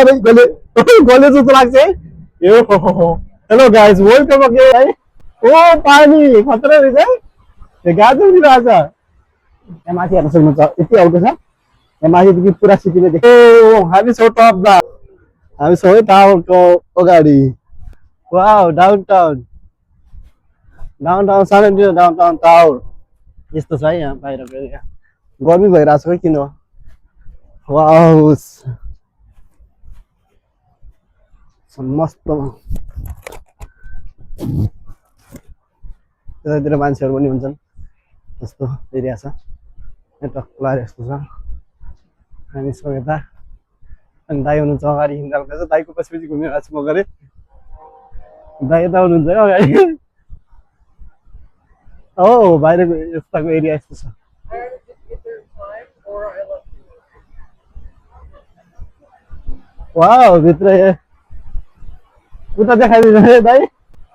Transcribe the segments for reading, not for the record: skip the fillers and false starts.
गले गले जस्तो लाग्छ है यो हेलो गाइस वेलकम अगेन है ओ पानी खतरा रहेछ है यो गाजर उडिरहेछ यहाँ माथि हेर्न सक्नुहुन्छ यति हल्को छ यहाँ माथिदेखि पुरा सिटीले देख्छ ओ हामी छौँ टपमा हामी छौँ है टावरको अगाडि वाउ डाउनटाउन डाउनटाउन सानो डाउनटाउन टावर यस्तो छ है यहाँ बाहिरको एरिया गर्मी भइरहेछ है किन वाउ मस्त यतातिर मान्छेहरू पनि हुन्छन् यस्तो एरिया छ टक्क लाएर यस्तो छ हामी छौँ यता अनि दाइ हुनुहुन्छ अगाडि हिँडिरहेको छ दाइको पछि पछि घुमिरहेको छु म गरेँ दाइ यता हुनुहुन्छ है अगाडि हो बाहिरको यताको एरिया यस्तो छ वाउ भित्र उता देखाइदिनु है दाइ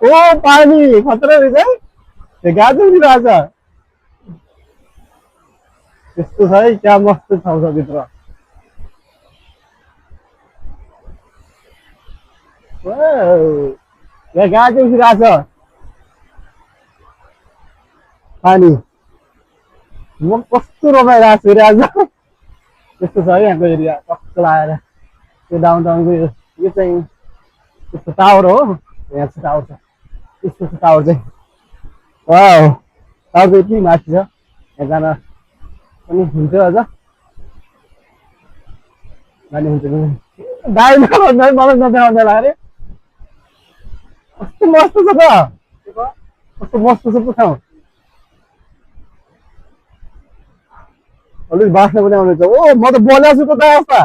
ओ पानी खतरा रहेछ है यो गाजर उडिरहेछ यस्तो छ है क्या मस्त ठाउँ छ भित्र यहाँ गाजर उडिरहेछ पानी म कस्तो रमाइरहेको छु अरे आज यस्तो छ है यहाँको एरिया टक्क लगाएर त्यो डाउनटाउनको यो चाहिँ यस्तो टावर हो यहाँ चाहिँ टावर छ यस्तो छ टावर चाहिँ वाउ टावर चाहिँ यति माथि छ यहाँ जान पनि हुन्थ्यो अझ जाने हुन्छ दाइ नभन्दा मलाई नदेखाउँदै होला अरे कस्तो मस्त छ त कस्तो मस्त छ पो ठाउँ अलिक बाँच्न पनि आउनेछ ओ म त बोलाएको छु त अवस्था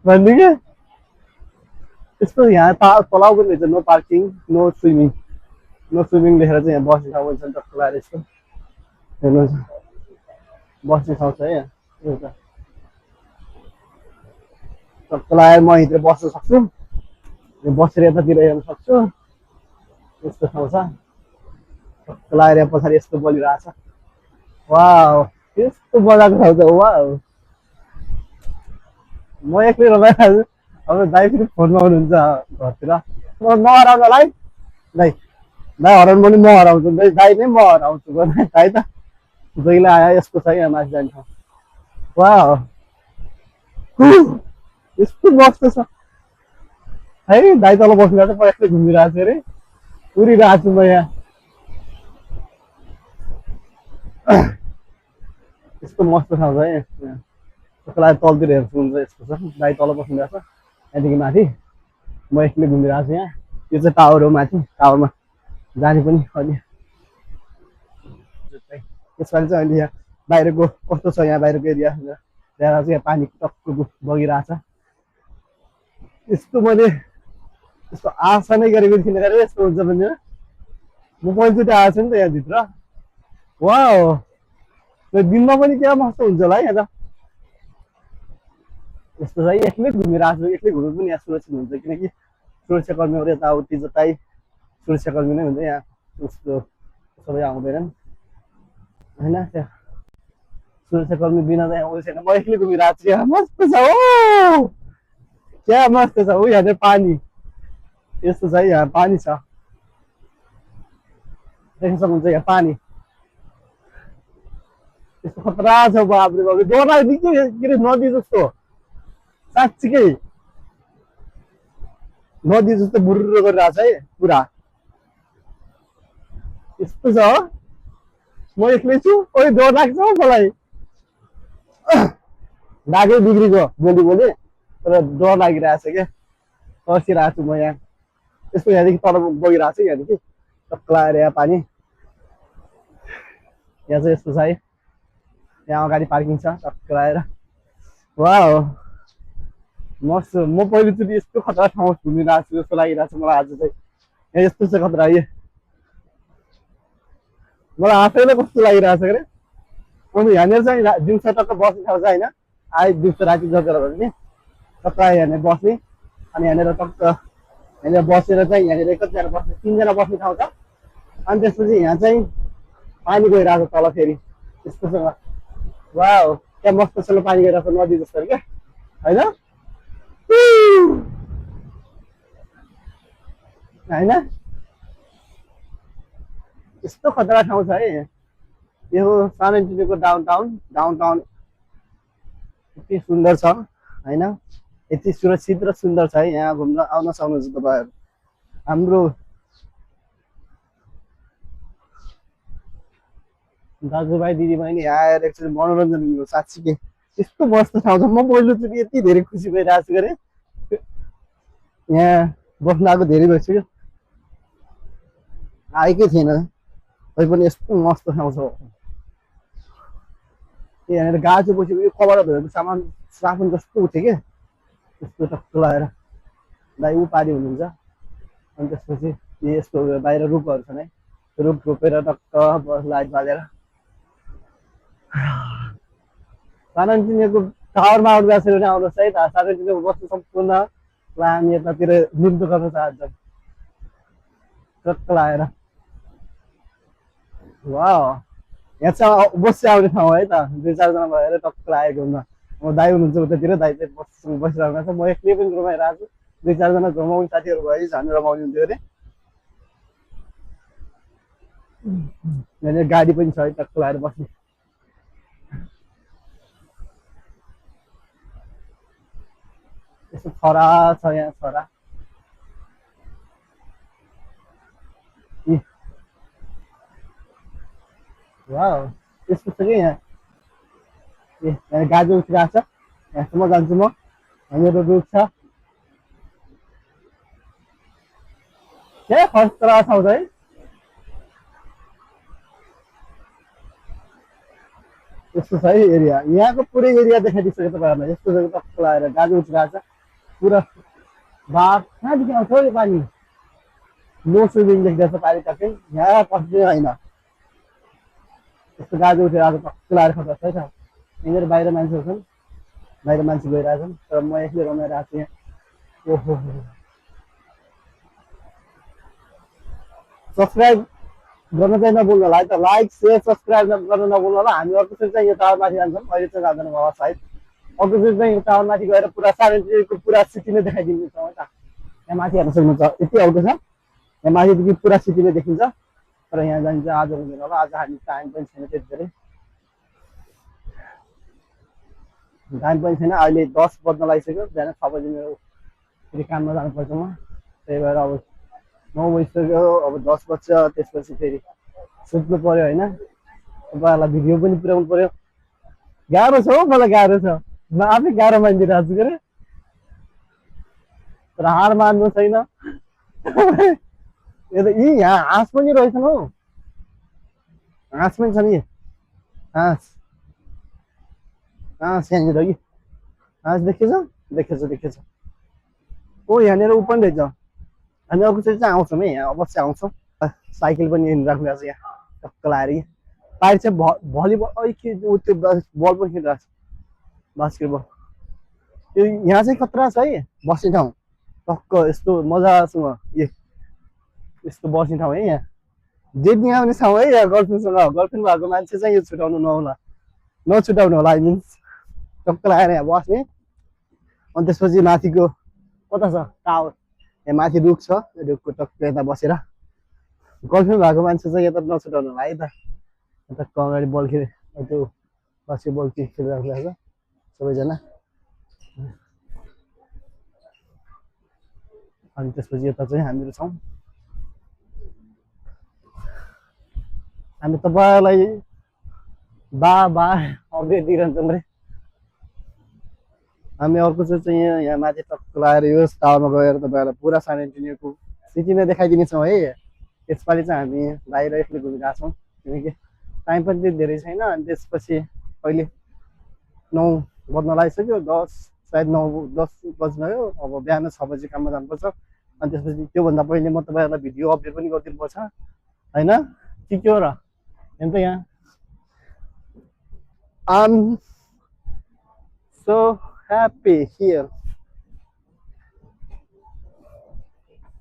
भन्नु क्या यस्तो यहाँ तलाउ पनि रहेछ नो पार्किङ नो स्विमिङ लेखेर चाहिँ यहाँ बस्ने ठाउँ पनि छ टक्क लगाएर यस्तो हेर्नुहोस् बस्ने ठाउँ छ है यहाँ एउटा टक्क लगाएर म यहीँतिर बस्न सक्छु बसेर यतातिर हेर्न सक्छु यस्तो ठाउँ छ टक्क लगाएर यहाँ पछाडि यस्तो बलिरहेछ वाउ यस्तो मजाको ठाउँ छ वाउ म एक्लै रमाइरहेको छु अब दाइ फेरि फोनमा हुनुहुन्छ घरतिर म हराउँछु होला है दाइ हराउनु पनि म हराउँछु दाइ नै म हराउँछु दाइ त जहिले आयो यस्तो छ यहाँ माथि जान्छ वाउ यस्तो मस्त छ है दाइ तल बस्नु म एक्लै घुमिरहेको छु अरे उडिरहेको छु म यहाँ यस्तो मस्त ठाउँ छ है त्यसलाई तलतिर हेर्छु हुन्छ यस्तो छ दाइ तल बस्नुभएको छ यहाँदेखि माथि म एक्लै घुमिरहेको छु यहाँ यो चाहिँ टावर हो माथि टावरमा जाने पनि अनि यसपालि चाहिँ अहिले यहाँ बाहिरको कस्तो छ यहाँ बाहिरको एरिया त्यहाँ चाहिँ यहाँ पानी टक्क बगिरहेछ यस्तो मैले यस्तो आशा नै गरेको थिइनँ अरे यस्तो हुन्छ भने म पहिलोचोटि आएको छु नि त यहाँभित्र वाउ दिनमा पनि क्या मस्त हुन्छ होला है यहाँ त यस्तो चाहिँ एक्लै घुमिरहेको छु एक्लै घुम्नु पनि यहाँ सुरक्षित हुन्छ किनकि सुरक्षाकर्मीहरू यताउति जतै सुरक्षाकर्मी नै हुन्छ यहाँ उसको सबै आउँदैनन् होइन त्यहाँ सुरक्षाकर्मी बिना त यहाँ छैन म एक्लै घुमिरहेको छु यहाँ मस्त छ हो क्या मस्त छ ऊ यहाँ पानी यस्तो छ है यहाँ पानी छ देख्न सक्नुहुन्छ यहाँ पानी यस्तो खतरा छ बाबरे बाबरे डर लाग्यो के अरे नदी जस्तो साँच्चीकै नदी जस्तो बुर्र गरिरहेछ है पुरा यस्तो छ म एक्लै छु ओइ डर लाग्छ मलाई दागै बिग्रीको बोली तर डर लागिरहेछ क्या पर्सिरहेको छु म यहाँ यस्तो यहाँदेखि तल बगिरहेको छु यहाँदेखि टक्क लगाएर यहाँ पानी यहाँ चाहिँ यस्तो छ है यहाँ अगाडि पार्किङ छ टक्क लगाएर वाउ मस्त म पहिलोचोटि यस्तो खतरा ठाउँ घुमिरहेको छु जस्तो लागिरहेको छ मलाई आज चाहिँ यहाँ यस्तो छ खतरा मलाई आफैलाई कस्तो लागिरहेको छ अरे अन्त यहाँनिर चाहिँ दिउँसो टक्क बस्ने ठाउँ छ होइन आइ दिउँसो राति जगेर भने नि टक्क यहाँनिर बस्ने अनि यहाँनिर टक्क यहाँनिर बसेर चाहिँ यहाँनिर कतिजना बस्ने 3 जना बस्ने ठाउँ छ अनि त्यसपछि यहाँ चाहिँ पानी गइरहेको तल फेरि यस्तो छ वाउ क्या मस्तसँग पानी गइरहेको नदी जस्तो क्या होइन होइन यस्तो खतरा ठाउँ छ है यो सान एन्टोनियोको डाउन टाउन यति सुन्दर छ होइन यति सुरक्षित र सुन्दर छ है यहाँ घुम्न आउन सक्नुहुन्छ तपाईँहरू हाम्रो दाजुभाइ दिदीबहिनी यहाँ आएर एकचोटि मनोरञ्जन लिनु साँच्ची के यस्तो मस्त ठाउँ छ म पहिलोचोटि यति धेरै खुसी भइरहेको छु अरे यहाँ बस्न आएको धेरै भइसक्यो आएकै थिएन तै पनि यस्तो मस्त ठाउँ छ यहाँनिर गाजो बसेको यो कभर धोएको सामान साबुन जस्तो उठ्यो क्या त्यस्तो टक्क लगाएर दाइ ऊ पारी हुनुहुन्छ अनि त्यसपछि यस्तो बाहिर रुखहरू छन् है रुख रोपेर टक्क लाइट बालेर सान एन्टोनियोको टावरमा आउट गएको छ भने आउनुहोस् है त सान एन्टोनियोको वस्तु सम्पूर्ण हामी यतातिर निम्तो गर्न चाहन्छौँ टक्क लगाएर वाह यहाँ चाहिँ बसी आउने ठाउँ है त दुई चारजना भएर टक्क लागेको हुन्छ म दाइ हुनुहुन्छ उतातिर दाइ चाहिँ बसिरहेको छ म एक्लै पनि रमाइरहेको छु दुई चारजना रमाउने साथीहरू भयो झन् रमाउने हुन्थ्यो अरे यहाँनिर गाडी पनि छ है टक्क लगाएर बस्ने यस्तो छरा छ यहाँ छरा वाह यस्तो छ कि यहाँ यहाँ गाजो उठिरहेको छ यहाँसम्म जान्छु म मेरो रुख छ खतरा ठाउँ छ है यस्तो छ है एरिया यहाँको पुरै एरिया देखाइदिइसक्यो तपाईँहरूलाई यस्तो छ टक्क लगाएर गाजो उठिरहेको छ पुरा बाप कहाँदेखि आउँछ हौ यो पानी नो स्विमिङ देखिरहेको छ पानी टक्कै यहाँ पस्ने होइन यस्तो गाजो उठिरहेको छ टक्क लगाएर खतरा छ है यहाँनिर बाहिर मान्छेहरू छन् बाहिर मान्छे गइरहेछन् तर म एक्लै रमाइरहेको छु यहाँ ओहो सब्सक्राइब गर्न चाहिँ नभुल्नु होला है त लाइक सेयर सब्सक्राइब गर्न नभुल्नु होला हामी अर्कोचोटि चाहिँ यो टावरमाथि जान्छौँ अहिले चाहिँ जाँदैन बाबा सायद अर्कोचोटि चाहिँ यो टावरमाथि गएर पुरा सान एन्टोनियोको पुरा सिटी नै देखाइदिन्छौँ है त यहाँ माथि हेर्न सक्नुहुन्छ यति आउँदो छ यहाँ माथिदेखि पुरा सिटी नै देखिन्छ तर यहाँ जान्छ आज हुँदैन होला आज हामी टाइम पनि छैन त्यति धेरै टाइम पनि छैन अहिले 10 बज्न लागिसक्यो बिहान 6 बजी मेरो फेरि काममा जानुपर्छ म त्यही भएर अब 9 बजिसक्यो अब 10 बज्छ त्यसपछि फेरि सुत्नु पर्यो होइन तपाईँहरूलाई भिडियो पनि पुऱ्याउनु पर्यो गाह्रो छ हौ मलाई गाह्रो छ म आफै गाह्रो मानिदिइरहेको छु के अरे तर हार मान्नु छैन यो त यी यहाँ हाँस पनि रहेछन् हौ हाँस पनि छ नि हाँस हाँस यहाँनिर कि हाँस देखेछ ओ यहाँनिर ऊ पनि रहेछ हामी अर्कोचोटि चाहिँ आउँछौँ है यहाँ अवश्य आउँछौँ साइकल पनि यहाँनिर राख्नु छ यहाँ टक्क लगाएर कि बाहिर चाहिँ भलिबल के त्यो बल पनि खेलिरहेको छ बास्केटबल यो यहाँ चाहिँ खतरा छ है बस्ने ठाउँ टक्क यस्तो मजासँग यस्तो बस्ने ठाउँ है यहाँ डेटिङ आउने ठाउँ है यहाँ गर्लफ्रेन्ड भएको मान्छे चाहिँ यो छुटाउनु नछुटाउनु होला आई मिन्स टक्क लगाएर यहाँ बस्ने अनि त्यसपछि माथिको कता छ टावर यहाँ माथि रुख छ रुखको टक्क यता बसेर गर्लफ्रेन्ड भएको मान्छे चाहिँ यता नछुटाउनु होला है त यता अगाडि बल खेले त्यो बास्केटबल खेलिरहेको छ सबैजना अनि त्यसपछि यता चाहिँ हामीहरू छौँ हामी तपाईँलाई बा अपडेट दिइरहन्छौँ अरे हामी अर्कोचोटि चाहिँ यहाँ माथि टक्क लगाएर यो टावरमा गएर तपाईँहरूलाई पुरा सान एन्टोनियोको सिटी नै देखाइदिनेछौँ है यसपालि चाहिँ हामी बाहिर एक्लै घुमिरहेको छौँ किनकि टाइम पनि त्यति धेरै छैन अनि त्यसपछि अहिले 9 बज्न लागिसक्यो 10 सायद 9-10 बज्नुभयो अब बिहान 6 बजी काममा जानुपर्छ अनि त्यसपछि त्योभन्दा पहिले म तपाईँहरूलाई भिडियो अपडेट पनि गरिदिनुपर्छ होइन के हो र हेर्नु त यहाँ I'm so happy here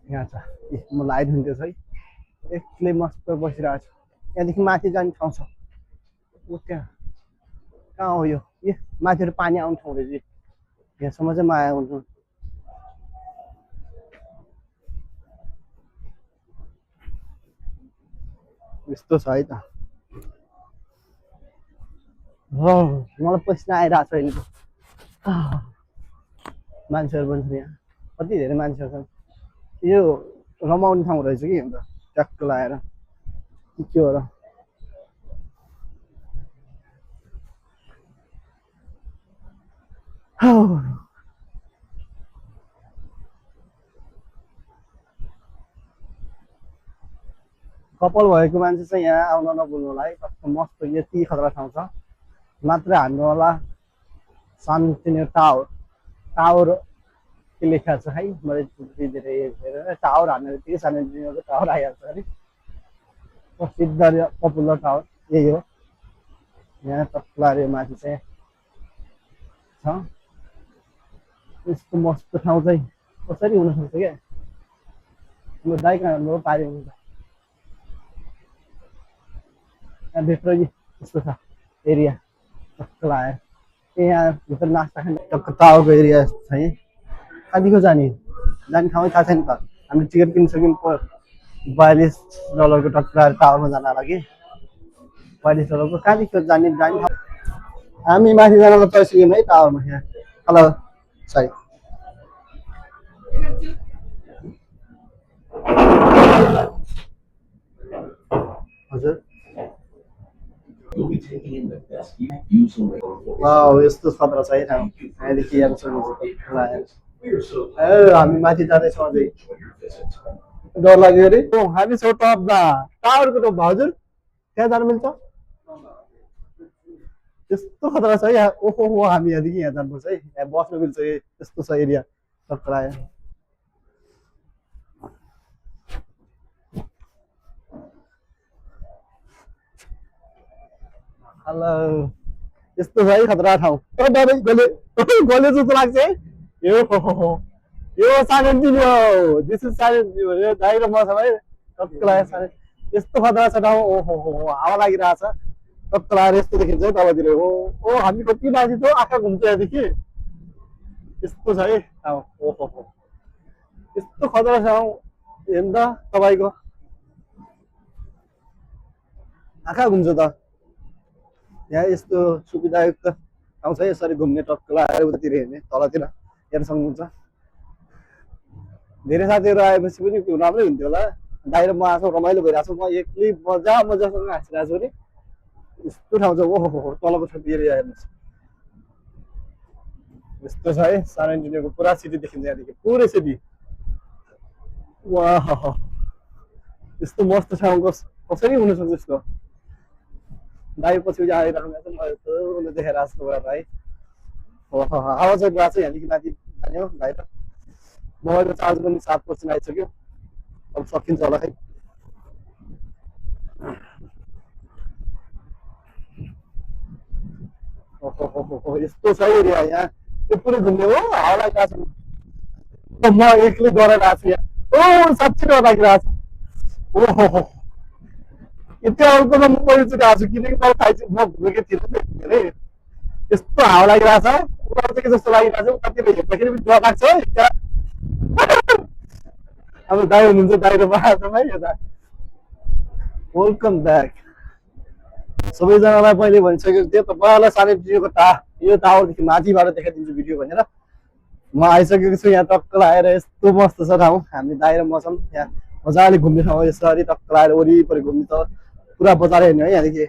यहाँ छ म लाइट हुन्थ्यो है एक्लै मस्त बसिरहेको छु यहाँदेखि माथि जाने ठाउँ छ ऊ त्यहाँ कहाँ हो यो माथिबाट पानी आउने ठाउँ रहेछ यहाँसम्म चाहिँ माया हुनु यस्तो छ है त मलाई पसिना आइरहेको छ अहिले मान्छेहरू पनि छ यहाँ कति धेरै मान्छेहरू छन् यो रमाउने ठाउँ रहेछ कि अन्त ट्याक्क लगाएर के हो र कपाल भएको मान्छे चाहिँ यहाँ आउन नभुल्नु होला है कस्तो मस्त यति खतरा ठाउँ छ मात्र हाम्रो होला सानोतिनो टावर टावर के लेखा छ है मैले धेरै हेरेर टावर हान्ने बित्तिकै सानोतिनो टावर आइहाल्छ अरे प्रसिद्ध पपुलर टावर यही हो यहाँ तक्लारे माथि चाहिँ छ यस्तो मस्त ठाउँ चाहिँ कसरी हुनसक्छ क्या म दाइ कहाँ हाम्रो पारि हुन्छ यहाँभित्र यस्तो छ एरिया टक्क आयो यहाँ भित्र नास्ता खाने टक्क टावरको एरिया छ है कहाँदेखि जाने जाने ठाउँ थाहा छैन त हामीले टिकट किनिसक्यौँ $42 टक्क आएर टावरमा जान लागि $42 कहाँदेखि जाने जाने ठाउँ हामी माथि जानको चढिसक्यौँ है टावरमा यहाँ हेलो सरी हजुर यस्तो खतरा छ है ठाउँ यहाँदेखि हेर्न सक्नुहुन्छ हामी माथि जाँदैछौँ अझै डर लाग्यो अरे हामी छौँ टपमा टावरको टप हजुर त्यहाँ जानु मिल्छ त्यस्तो खतरा छ यहाँ ओहो हो हामी यहाँदेखि यहाँ जानुपर्छ है यहाँ बस्नु मिल्छ यस्तो छ एरिया खतरा हेलो यस्तो छ है खतरा ठाउँ गले जस्तो लाग्छ है यो सानो दिस इज सानो दाइ र मसँग है टक्क लाग्यो यस्तो खतरा छ ठाउँ ओहो हो हावा लागिरहेछ टक्क लगाएर यस्तो देखिन्छ है तलतिर ओ हामी कति माथि छौँ आँखा घुम्छ यहाँदेखि यस्तो छ है ठाउँ ओहो हो यस्तो खतरा ठाउँ हेर्नु त तपाईँको आँखा घुम्छ त यहाँ यस्तो सुविधायुक्त ठाउँ छ यसरी घुम्ने टक्क लगाएर उतातिर हेर्ने तलतिर हेर्न सक्नुहुन्छ धेरै साथीहरू आएपछि पनि त्यो राम्रै हुन्थ्यो होला दाइ र म आएको रमाइलो भइरहेको छ म एक्लै मजासँग हाँसिरहेको छु अरे यस्तो ठाउँ छ ओहो तलको छेउ एरिया हेर्नुहोस् यस्तो छ है सानो इन्जिनियरको पुरा सिटी देखिन्छ यहाँदेखि पुरै सिटी वाह यस्तो मस्त ठाउँ कसरी हुनसक्छ यस्तो दाइ पछि आइरहनु मैले देखेर आएको तपाईँलाई है आवाज आइरहेको छ यहाँदेखि माथि जाने हो दाइ त मोबाइलको चार्ज पनि 7% आइसक्यो अब सकिन्छ होला खै यस्तो छ एरिया यहाँ त्यो पुरै घुम्ने हो हावा लागिरहेको छ म एक्लै डराइरहेको छु यहाँ साँच्चै डर लागिरहेको छ ओहो यति अर्को म पहिलोचोटि आएको छु किनकि मलाई थाहा छ म घुमेको थिइनँ धेरै यस्तो हावा लागिरहेको छ उनीहरू चाहिँ के जस्तो लागिरहेको छ कतिले हेर्दाखेरि पनि डर लाग्छ है अब दाइ हुनुहुन्छ दाइ र महाजमा है यता वेलकम ब्याक सबैजनालाई मैले भनिसकेको थिएँ तपाईँहरूलाई सानो यो टावरदेखि माथिबाट देखाइदिन्छु भिडियो भनेर म आइसकेको छु यहाँ टक्क लगाएर यस्तो मस्त छ ठाउँ हामी दाइ र म छौँ यहाँ मजाले घुम्ने ठाउँ यसरी टक्क लगाएर वरिपरि घुम्ने त पुरा बजार हेर्ने है यहाँदेखि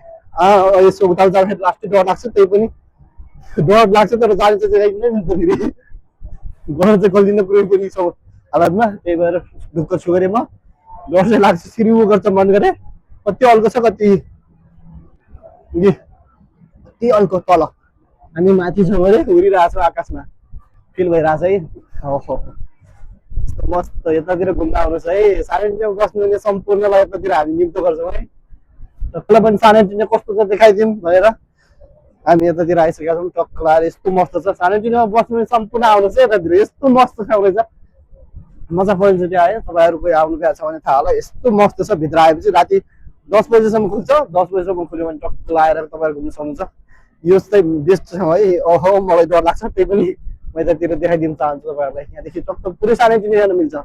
यसो उता जाँदाखेरि लास्टै डर लाग्छ त्यही पनि डर लाग्छ तर जाने चाहिँ नै मिल्छ फेरि घर चाहिँ गल्दिनँ पुरै पनि छ हालतमा त्यही भएर ढुक्क छु गरे म डर चाहिँ लाग्छ सिरिउ गर्छ मन गरे कति अल्को छ कति कति अल्को तल हामी माथि छौँ अरे उडिरहेको छौँ आकाशमा फिल भइरहेछ है ओहो यस्तो मस्त यतातिर घुम्न आउनुहोस् है सानो बस्नुहुने सम्पूर्णलाई यतातिर हामी निम्तो गर्छौँ है तपाईँलाई पनि सानो कस्तो छ देखाइदिउँ भनेर हामी यतातिर आइसकेका छौँ टक्क लगाएर यस्तो मस्त छ सानोतिनो बस्नुहुने सम्पूर्ण आउनुहोस् है यतातिर यस्तो मस्त ठाउँ रहेछ मजा पहिलोचोटि आयो तपाईँहरू कोही आउनु भएको छ भने थाहा होला यस्तो मस्त छ भित्र आएपछि राति 10 बजेसम्म खुल्छ 10 बजेसम्म खुल्यो भने टक्क लगाएर तपाईँहरू घुम्न सक्नुहुन्छ यो चाहिँ बेस्ट छ है ओहो मलाई डर लाग्छ त्यही पनि म यतातिर देखाइदिन चाहन्छु तपाईँहरूलाई यहाँदेखि टक्क पुरै सानो टिनी जान मिल्छ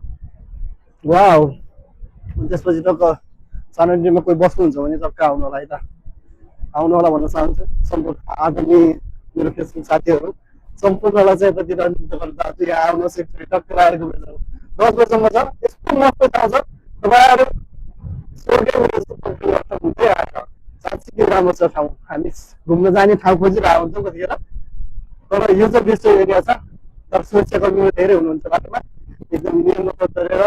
वाउ त्यसपछि टक्क सानो टिनीमा कोही बस्नुहुन्छ भने टक्क आउनु होला है त आउनु होला भन्न चाहन्छु सम्पूर्ण आदमी मेरो फेसबुक साथीहरू सम्पूर्णलाई चाहिँ यतातिर दाजु यहाँ आउनुहोस् एकचोटि टक्क आएर घुमेर 10 बजीसम्म छ यस्तो मस्त ठाउँ छ तपाईँहरू हुँदै आएको साँच्चीकै राम्रो छ ठाउँ हामी घुम्न जाने ठाउँ खोजिरहेको हुन्छौँ कतिखेर तर यो चाहिँ बेस्ट एरिया छ तर सुरक्षाकर्मीहरू धेरै हुनुहुन्छ बाटोमा एकदम नियम गरेर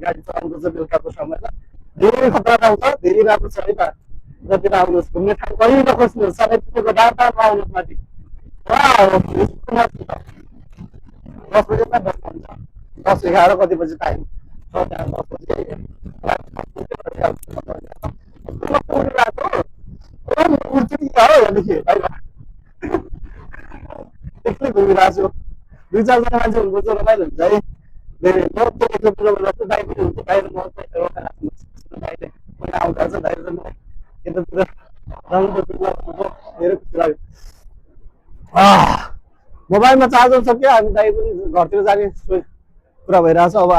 गाडी चलाउनुपर्छ बेलुकाको समयमा धेरै खतरा ठाउँ छ धेरै राम्रो छ है त जतिर आउनुहोस् घुम्ने ठाउँ कहीँ नखोज्नुहोस् सानैतिरको डाँडामा आउनुहोस् माथि 10 बजेमा बस्नु हुन्छ 10-11 कति बजी टाइम छ त्यहाँ 10 बजी एक्लै घुमिरहेको छु 2-4 जना मान्छे हुनुपर्छ रमाइलो हुन्छ है धेरै दाइ पनि हुन्छ बाहिर आउँदा छ दाइ यतातिर धेरै खुसी लाग्यो मोबाइलमा चार्जर सक्यो हामी दाइ पनि घरतिर जाने कुरा भइरहेछ अब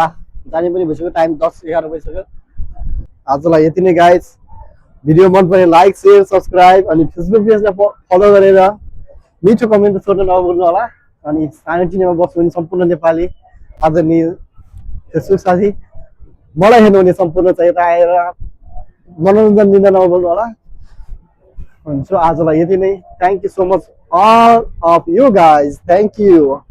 जाने पनि भइसक्यो टाइम 10-11 भइसक्यो आजलाई यति नै गाइज भिडियो मन परे लाइक शेयर सब्सक्राइब अनि फेसबुक पेजलाई फलो गरेर मिठो कमेन्ट छोड्न नभुल्नु होला अनि सानो टिनीमा बस्नुहुने सम्पूर्ण नेपाली आदरणीय फेसबुक साथी मलाई हेर्नुहुने सम्पूर्ण चाहिँ यता आएर मनोरञ्जन दिन नभुल्नु होला सो आजलाई यति नै thank you so much all of you guys, thank you.